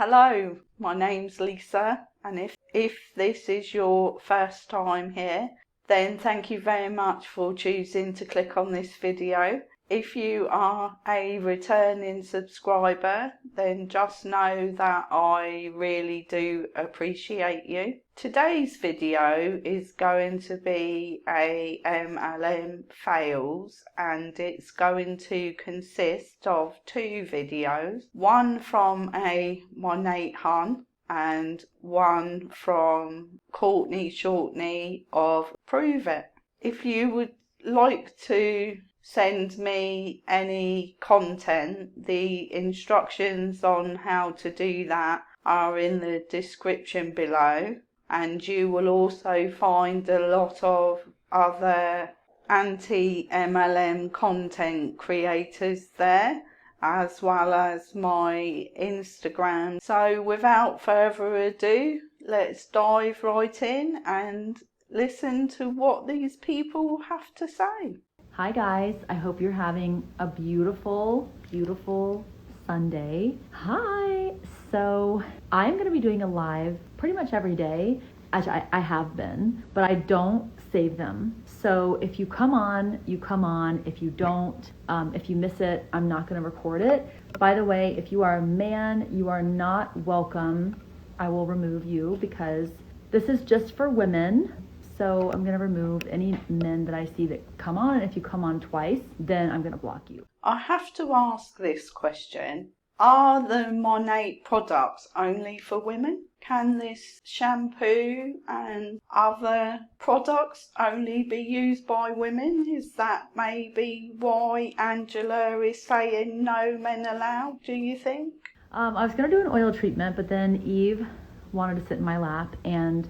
Hello, my name's Lisa, and if this is your first time here, then thank you very much for choosing to click on this video. If you are a returning subscriber, then just know that I really do appreciate you. Today's video is going to be a MLM fails, and it's going to consist of two videos, one from a Monat hun and one from Courtney Shortney of Prove It. If you would like to send me any content, the instructions on how to do that are in the description below, and you will also find a lot of other anti-MLM content creators there, as well as my Instagram. So without further ado, let's dive right in and listen to what these people have to say. Hi guys, I hope you're having a beautiful, beautiful Sunday. Hi! So I'm going to be doing a live pretty much every day, as I have been, but I don't save them. So if you come on, you come on. If you don't, if you miss it, I'm not going to record it. By the way, if you are a man, you are not welcome. I will remove you because this is just for women. So I'm going to remove any men that I see that come on. And if you come on twice, then I'm going to block you. I have to ask this question. Are the Monat products only for women? Can this shampoo and other products only be used by women? Is that maybe why Angela is saying no men allowed, do you think? I was going to do an oil treatment, but then Eve wanted to sit in my lap, and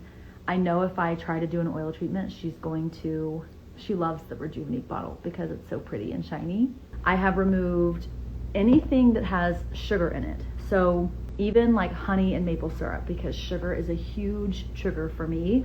I know if I try to do an oil treatment, she loves the Rejuvenate bottle because it's so pretty and shiny. I have removed anything that has sugar in it. So even like honey and maple syrup, because sugar is a huge trigger for me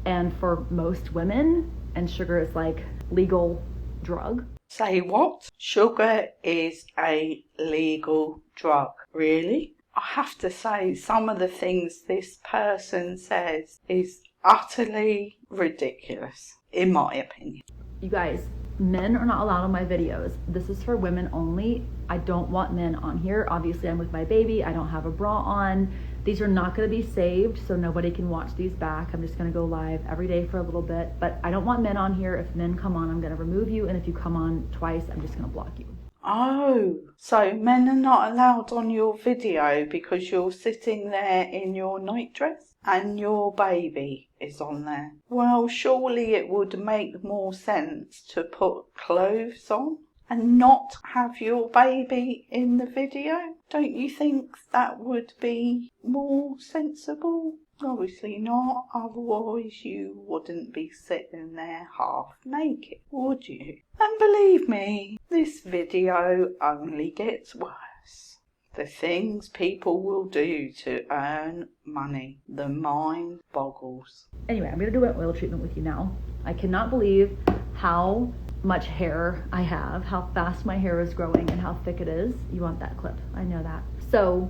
and for most women, and sugar is like legal drug. Say what? Sugar is a legal drug? Really? I have to say, some of the things this person says is utterly ridiculous, in my opinion. You guys, men are not allowed on my videos. This is for women only. I don't want men on here. Obviously, I'm with my baby. I don't have a bra on. These are not going to be saved, so nobody can watch these back. I'm just going to go live every day for a little bit, but I don't want men on here. If men come on, I'm going to remove you, and if you come on twice, I'm just going to block you. Oh, so men are not allowed on your video because you're sitting there in your nightdress and your baby is on there. Well, surely it would make more sense to put clothes on and not have your baby in the video. Don't you think that would be more sensible? Obviously not, otherwise you wouldn't be sitting there half naked, would you? And believe me, this video only gets worse. The things people will do to earn money, the mind boggles. Anyway, I'm going to do an oil treatment with you now. I cannot believe how much hair I have, how fast my hair is growing, and how thick it is. You want that clip, I know that. So,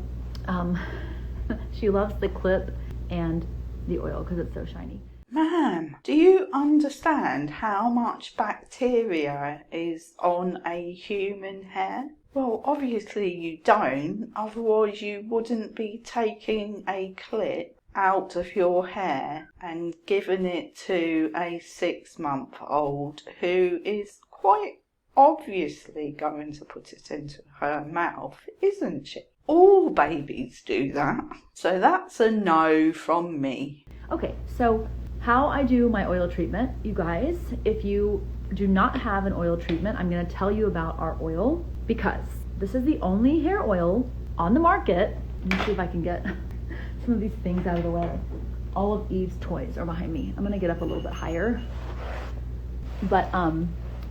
she loves the clip and the oil because it's so shiny. Ma'am, do you understand how much bacteria is on a human hair? Well, obviously you don't, otherwise you wouldn't be taking a clip out of your hair and giving it to a 6-month-old who is quite obviously going to put it into her mouth, isn't she? All babies do that. So that's a no from me. Okay, so how I do my oil treatment, you guys, if you do not have an oil treatment, I'm going to tell you about our oil because this is the only hair oil on the market. Let me see if I can get some of these things out of the way. All of Eve's toys are behind me. I'm going to get up a little bit higher. But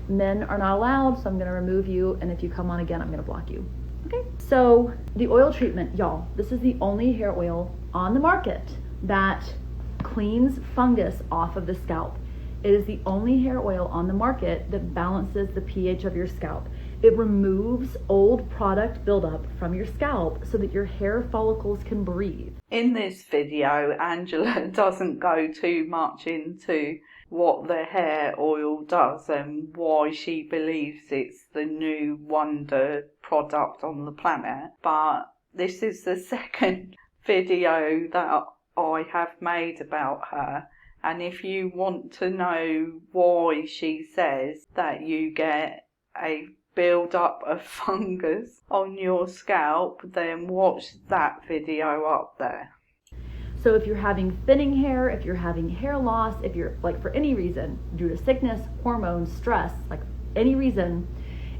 men are not allowed, so I'm going to remove you, and if you come on again, I'm going to block you. Okay, so the oil treatment, y'all, this is the only hair oil on the market that cleans fungus off of the scalp. It is the only hair oil on the market that balances the pH of your scalp. It removes old product buildup from your scalp so that your hair follicles can breathe. In this video, Angela doesn't go too much into what the hair oil does and why she believes it's the new wonder product on the planet, but this is the second video that I have made about her, and if you want to know why she says that you get a build up of fungus on your scalp, then watch that video up there. So if you're having thinning hair, if you're having hair loss, if you're like for any reason, due to sickness, hormones, stress, like any reason,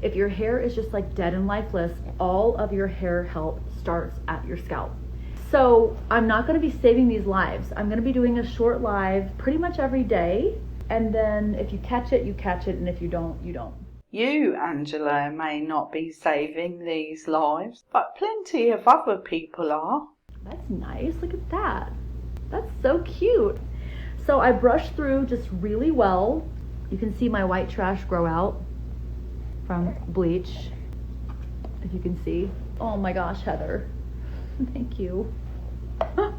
if your hair is just like dead and lifeless, all of your hair health starts at your scalp. So I'm not going to be saving these lives. I'm going to be doing a short live pretty much every day. And then if you catch it, you catch it. And if you don't, you don't. You, Angela, may not be saving these lives, but plenty of other people are. That's nice. Look at that. That's so cute. So I brushed through just really well. You can see my white trash grow out from bleach, if you can see. Oh my gosh, Heather. Thank you. I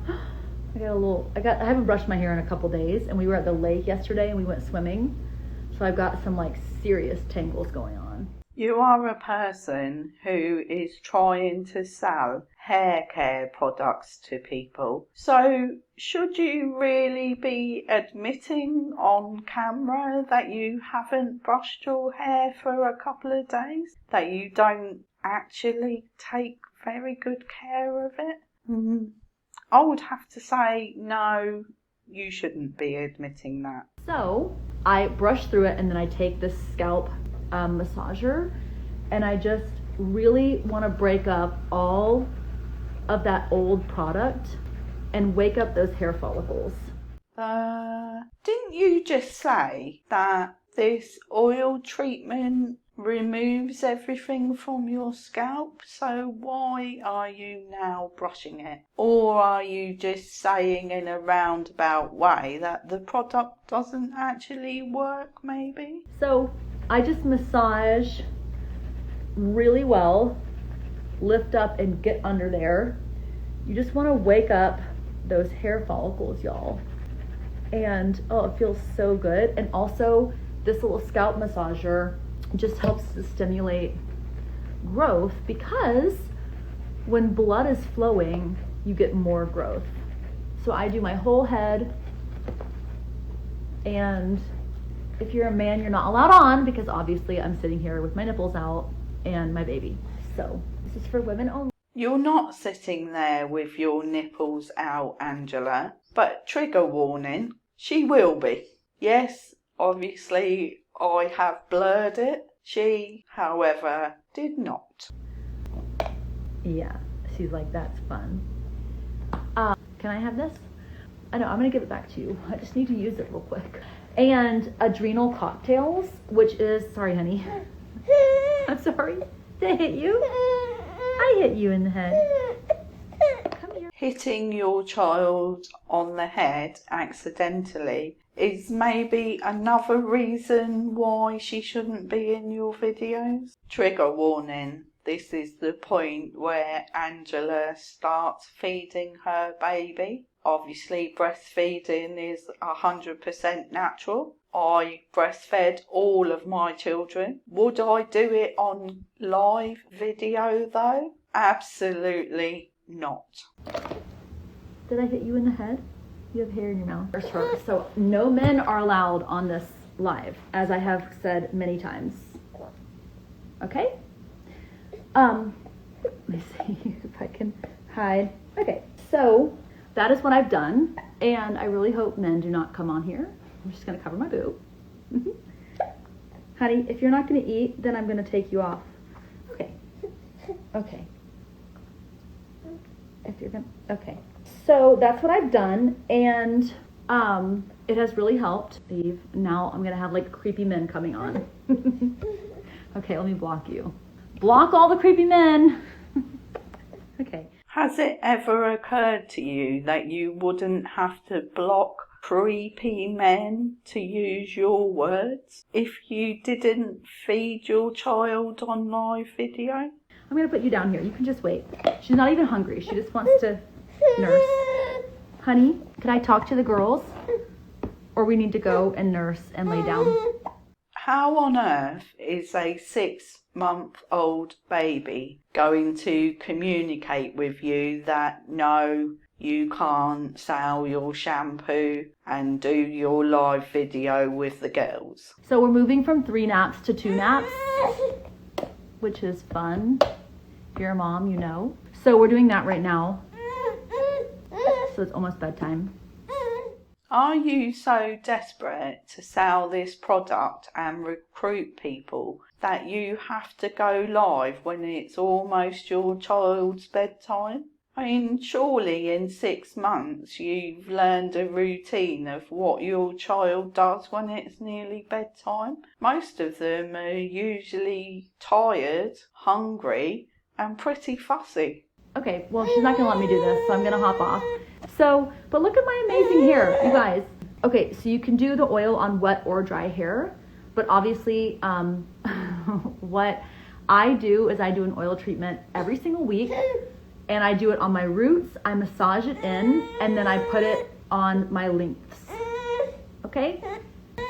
haven't brushed my hair in a couple days, and we were at the lake yesterday and we went swimming. So I've got some like serious tangles going on. You are a person who is trying to sell hair care products to people. So should you really be admitting on camera that you haven't brushed your hair for a couple of days? That you don't actually take very good care of it? I would have to say no, you shouldn't be admitting that. So I brush through it and then I take this scalp massager and I just really want to break up all of that old product and wake up those hair follicles. Didn't you just say that this oil treatment removes everything from your scalp? So why are you now brushing it? Or are you just saying in a roundabout way that the product doesn't actually work, maybe? So I just massage really well, lift up and get under there. You just want to wake up those hair follicles, y'all. And oh, it feels so good. And also this little scalp massager just helps to stimulate growth, because when blood is flowing, you get more growth. So I do my whole head, and if you're a man, you're not allowed on, because obviously I'm sitting here with my nipples out and my baby. So this is for women only. You're not sitting there with your nipples out, Angela, but trigger warning, she will be. Yes, obviously I have blurred it. She, however, did not. Yeah, she's like, that's fun. Can I have this? I know, I'm gonna give it back to you. I just need to use it real quick. And adrenal cocktails, which is, sorry honey. I'm sorry. Did I hit you? I hit you in the head. Come here. Hitting your child on the head accidentally is maybe another reason why she shouldn't be in your videos. Trigger warning. This is the point where Angela starts feeding her baby. Obviously, breastfeeding is 100% natural. I breastfed all of my children. Would I do it on live video though? Absolutely not. Did I hit you in the head? You have hair in your mouth. So no men are allowed on this live, as I have said many times. Okay? Let me see if I can hide. Okay, so that is what I've done, and I really hope men do not come on here. I'm just gonna cover my boob. Honey, if you're not gonna eat, then I'm gonna take you off. Okay. Okay. If you're gonna, okay. So that's what I've done, and it has really helped. Eve, now I'm gonna have like creepy men coming on. Okay, let me block you. Block all the creepy men. Okay. Has it ever occurred to you that you wouldn't have to block creepy men, to use your words, if you didn't feed your child on live video? I'm going to put you down here. You can just wait. She's not even hungry. She just wants to nurse. Honey, can I talk to the girls? Or we need to go and nurse and lay down? How on earth is a 6-month-old baby going to communicate with you that no, you can't sell your shampoo and do your live video with the girls? So we're moving from 3 naps to 2 naps, which is fun. If you're a mom, you know. So we're doing that right now. So it's almost bedtime. Are you so desperate to sell this product and recruit people that you have to go live when it's almost your child's bedtime? I mean, surely in 6 months you've learned a routine of what your child does when it's nearly bedtime. Most of them are usually tired, hungry, and pretty fussy. Okay, well, she's not going to let me do this, so I'm going to hop off. So, but look at my amazing hair, you guys. Okay, so you can do the oil on wet or dry hair, but obviously what I do is I do an oil treatment every single week, and I do it on my roots, I massage it in, and then I put it on my lengths. Okay?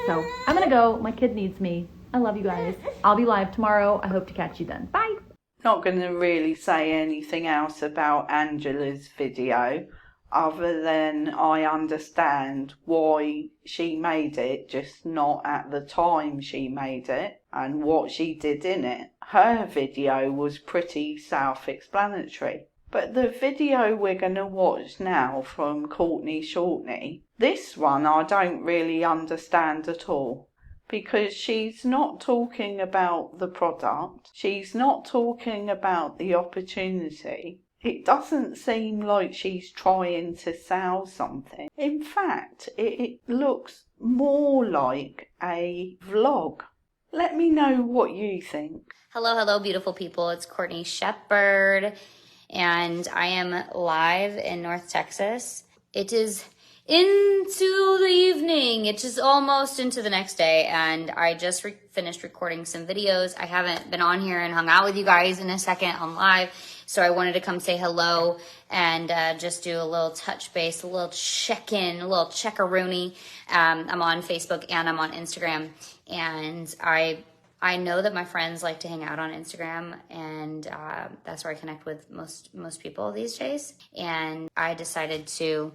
So, I'm going to go. My kid needs me. I love you guys. I'll be live tomorrow. I hope to catch you then. Bye! Not going to really say anything else about Angela's video other than I understand why she made it, just not at the time she made it, and what she did in it. Her video was pretty self-explanatory. But the video we're going to watch now from Courtney Shortney, this one I don't really understand at all. Because she's not talking about the product, she's not talking about the opportunity. It doesn't seem like she's trying to sell something. In fact, it looks more like a vlog. Let me know what you think. Hello, beautiful people. It's Courtney Shepherd, and I am live in North Texas. It is into the evening. It's just almost into the next day, and I just finished recording some videos. I haven't been on here and hung out with you guys in a second on live, so I wanted to come say hello and just do a little touch base, a little check-in, a little check-a-rooney. I'm on Facebook and I'm on Instagram, and I know that my friends like to hang out on Instagram, and that's where I connect with most people these days. And I decided to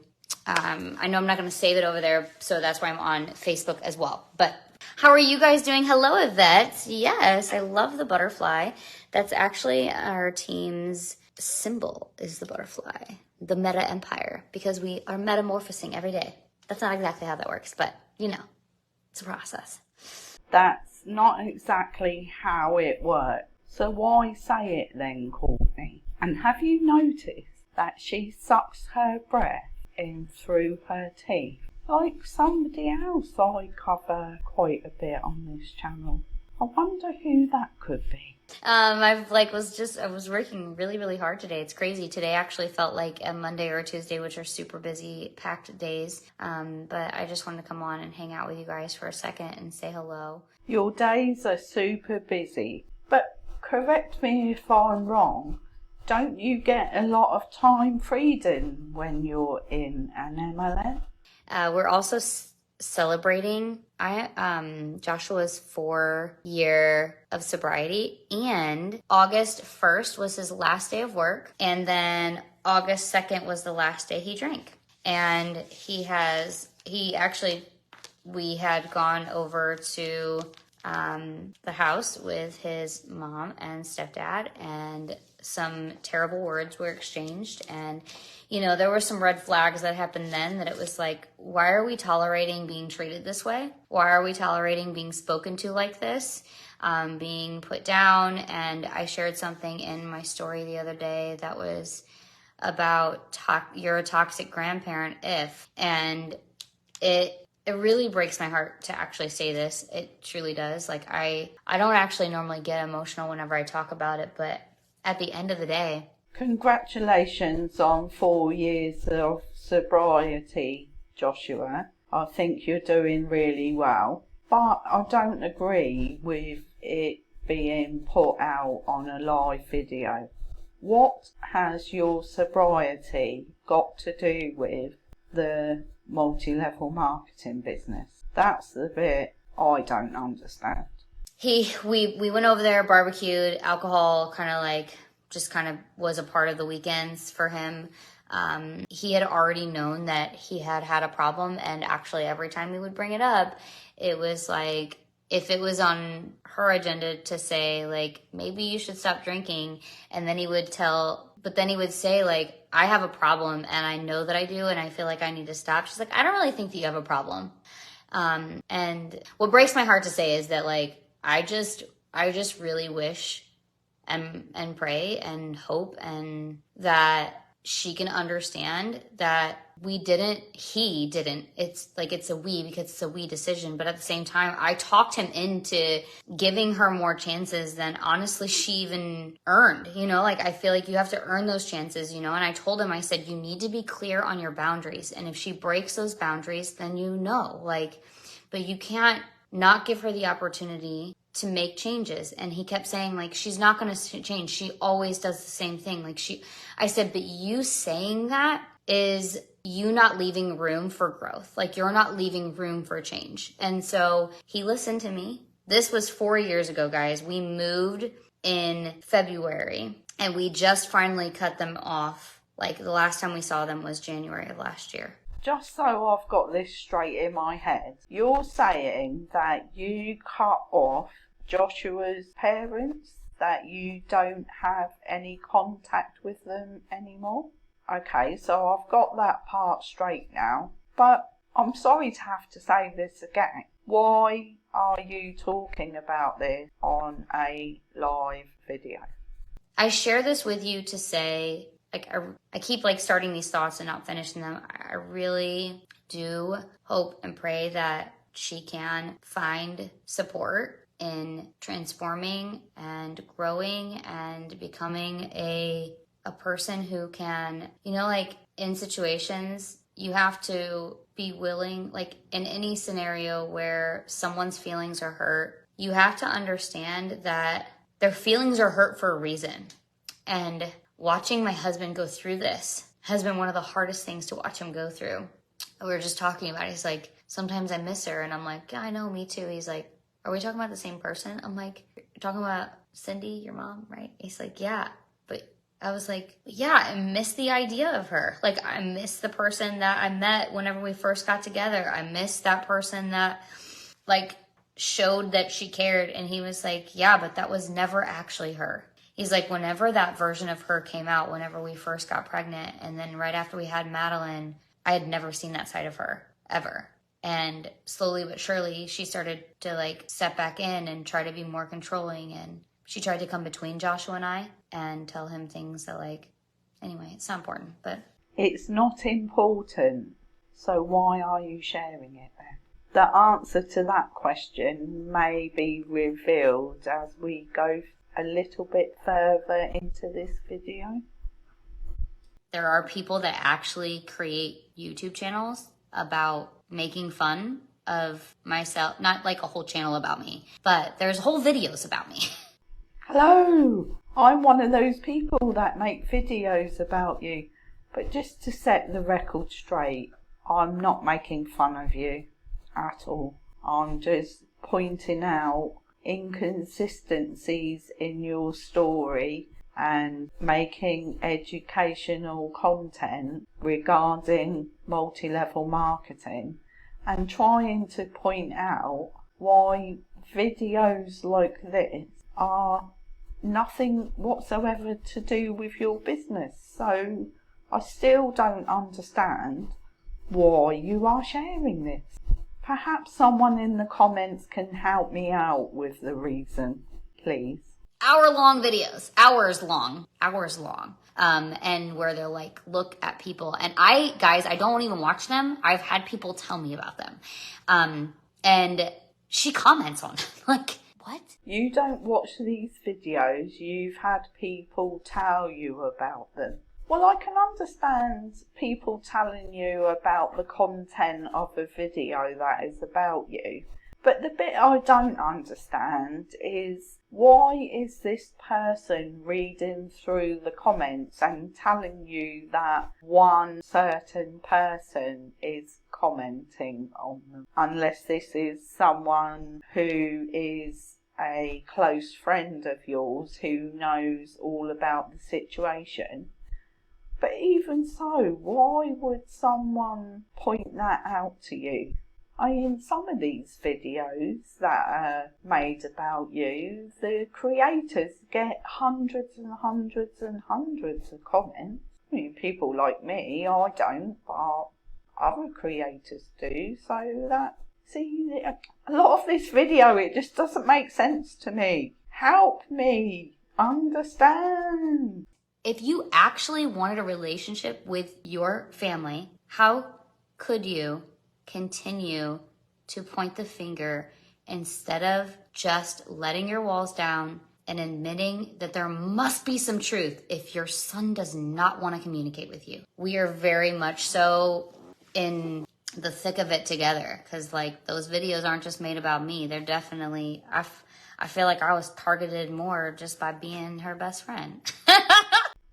I know I'm not going to save it over there, so that's why I'm on Facebook as well. But how are you guys doing? Hello, Yvette. Yes, I love the butterfly. That's actually our team's symbol, is the butterfly, the meta empire, because we are metamorphosing every day. That's not exactly how that works, but you know, it's a process. That's not exactly how it works. So why say it then, Courtney? And have you noticed that she sucks her breath in through her teeth, like somebody else I cover quite a bit on this channel? I wonder who that could be. I was working really hard today. It's crazy. Today actually felt like a Monday or a Tuesday, which are super busy, packed days. But I just wanted to come on and hang out with you guys for a second and say hello. Your days are super busy, but correct me if I'm wrong, don't you get a lot of time freedom when you're in an MLM? We're also celebrating Joshua's 4-year of sobriety, and August 1st was his last day of work, and then August 2nd was the last day he drank. And we had gone over to the house with his mom and stepdad, and some terrible words were exchanged. And, you know, there were some red flags that happened then, that it was like, why are we tolerating being treated this way? Why are we tolerating being spoken to like this? Being put down. And I shared something in my story the other day that was about you're a toxic grandparent if, and it really breaks my heart to actually say this. It truly does. Like, I don't actually normally get emotional whenever I talk about it, but at the end of the day. Congratulations on 4 years of sobriety, Joshua. I think you're doing really well, but I don't agree with it being put out on a live video. What has your sobriety got to do with the multi-level marketing business? That's the bit I don't understand. We went over there, barbecued, alcohol kind of was a part of the weekends for him. He had already known that he had a problem, and actually every time we would bring it up, it was like, if it was on her agenda to say, like, maybe you should stop drinking, and then he would say, like, I have a problem, and I know that I do, and I feel like I need to stop. She's like, I don't really think that you have a problem. And what breaks my heart to say is that, like, I just really wish and pray and hope and that she can understand that he didn't. It's like, it's a we, because it's a we decision. But at the same time, I talked him into giving her more chances than honestly she even earned. Like, I feel like you have to earn those chances, and I told him, I said, you need to be clear on your boundaries. And if she breaks those boundaries, then but you can't not give her the opportunity to make changes. And he kept saying, like, she's not going to change. She always does the same thing. I said, but you saying that is you not leaving room for growth. Like, you're not leaving room for change. And so he listened to me. This was 4 years ago, guys. We moved in February, and we just finally cut them off. Like, the last time we saw them was January of last year. Just so I've got this straight in my head, you're saying that you cut off Joshua's parents, that you don't have any contact with them anymore? Okay, so I've got that part straight now, but I'm sorry to have to say this again. Why are you talking about this on a live video? I share this with you to say, like, I keep, like, starting these thoughts and not finishing them. I really do hope and pray that she can find support in transforming and growing and becoming a person who can, like, in situations, you have to be willing, like, in any scenario where someone's feelings are hurt, you have to understand that their feelings are hurt for a reason. And watching my husband go through this has been one of the hardest things to watch him go through. We were just talking about it. He's like, sometimes I miss her. And I'm like, yeah, I know, me too. He's like, are we talking about the same person? I'm like, you're talking about Cindy, your mom, right? He's like, yeah. But I was like, yeah, I miss the idea of her. Like, I miss the person that I met whenever we first got together. I miss that person that, like, showed that she cared. And he was like, yeah, but that was never actually her. He's like, whenever that version of her came out, whenever we first got pregnant, and then right after we had Madeline, I had never seen that side of her, ever. And slowly but surely, she started to, like, step back in and try to be more controlling. And she tried to come between Joshua and I and tell him things that, like, anyway, it's not important, but... It's not important, so why are you sharing it then? The answer to that question may be revealed as we go a little bit further into this video. There are people that actually create YouTube channels about making fun of myself, not like a whole channel about me, but there's whole videos about me. Hello, I'm one of those people that make videos about you, but just to set the record straight, I'm not making fun of you at all. I'm just pointing out inconsistencies in your story and making educational content regarding multi-level marketing, and trying to point out why videos like this are nothing whatsoever to do with your business. So I still don't understand why you are sharing this. Perhaps someone in the comments can help me out with the reason, please. Hour-long videos, hours long. And where they're like, look at people. And I don't even watch them. I've had people tell me about them. And she comments on them. Like, what? You don't watch these videos. You've had people tell you about them. Well, I can understand people telling you about the content of a video that is about you. But the bit I don't understand is, why is this person reading through the comments and telling you that one certain person is commenting on them? Unless this is someone who is a close friend of yours who knows all about the situation. But even so, why would someone point that out to you? I mean, some of these videos that are made about you, the creators get hundreds and hundreds and hundreds of comments. I mean, people like me, I don't, but other creators do. So see, a lot of this video, it just doesn't make sense to me. Help me understand. If you actually wanted a relationship with your family, how could you continue to point the finger instead of just letting your walls down and admitting that there must be some truth if your son does not want to communicate with you? We are very much so in the thick of it together, because like those videos aren't just made about me. They're definitely, I feel like I was targeted more just by being her best friend.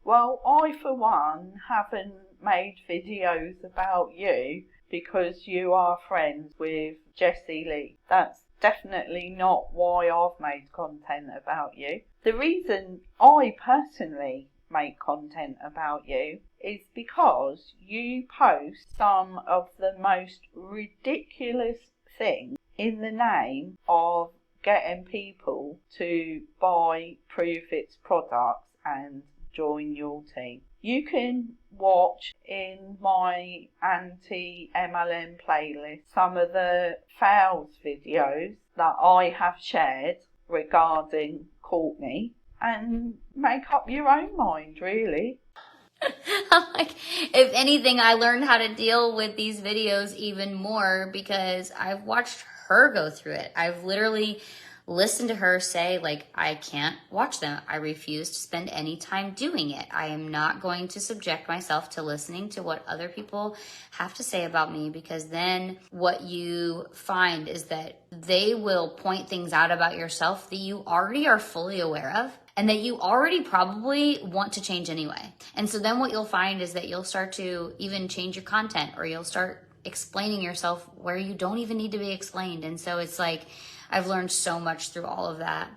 Well, I for one haven't made videos about you because you are friends with Jessie Lee. That's definitely not why I've made content about you. The reason I personally make content about you is because you post some of the most ridiculous things in the name of getting people to buy Proof It's products and join your team. You can watch in my anti-mlm playlist some of the fails videos that I have shared regarding Courtney and make up your own mind, really. I'm like, if anything, I learned how to deal with these videos even more because I've watched her go through it. I've literally listened to her say, like, I can't watch them. I refuse to spend any time doing it. I am not going to subject myself to listening to what other people have to say about me, because then what you find is that they will point things out about yourself that you already are fully aware of and that you already probably want to change anyway. And so then what you'll find is that you'll start to even change your content, or you'll start explaining yourself where you don't even need to be explained. And so it's like, I've learned so much through all of that.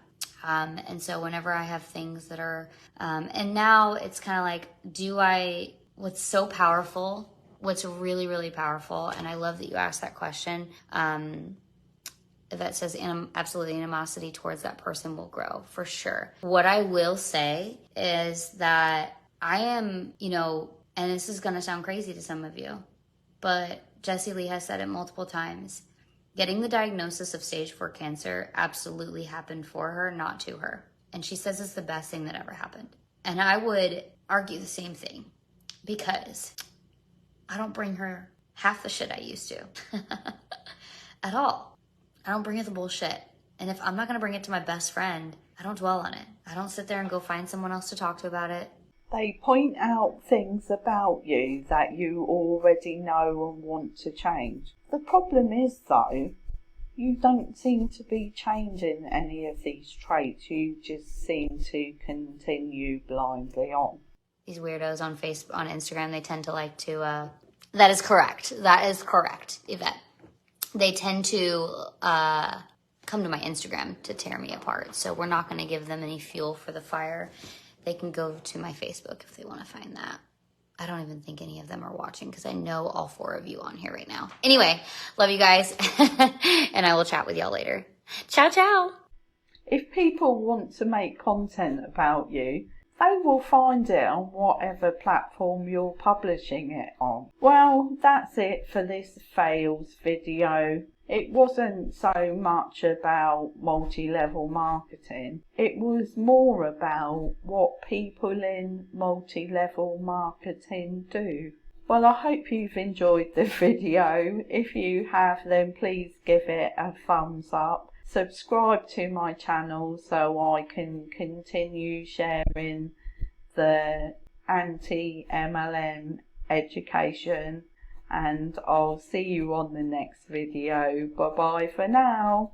And so whenever I have things that are, and now it's kind of like, what's so powerful, what's really, really powerful, and I love that you asked that question, that says absolutely animosity towards that person will grow, for sure. What I will say is that I am, and this is going to sound crazy to some of you, but Jessie Lee has said it multiple times. Getting the diagnosis of stage 4 cancer absolutely happened for her, not to her. And she says it's the best thing that ever happened. And I would argue the same thing, because I don't bring her half the shit I used to at all. I don't bring her the bullshit. And if I'm not going to bring it to my best friend, I don't dwell on it. I don't sit there and go find someone else to talk to about it. They point out things about you that you already know and want to change. The problem is, though, you don't seem to be changing any of these traits. You just seem to continue blindly on. These weirdos on Facebook, on Instagram, they tend to like to, that is correct. That is correct, Yvette. They tend to come to my Instagram to tear me apart. So we're not going to give them any fuel for the fire. They can go to my Facebook if they want to find that. I don't even think any of them are watching, because I know all 4 of you on here right now. Anyway, love you guys. And I will chat with y'all later. Ciao, ciao. If people want to make content about you, they will find it on whatever platform you're publishing it on. Well, that's it for this fails video. It wasn't so much about multi-level marketing. It was more about what people in multi-level marketing do. Well, I hope you've enjoyed the video. If you have, then please give it a thumbs up. Subscribe to my channel so I can continue sharing the anti-mlm education, and I'll see you on the next video. Bye bye for now.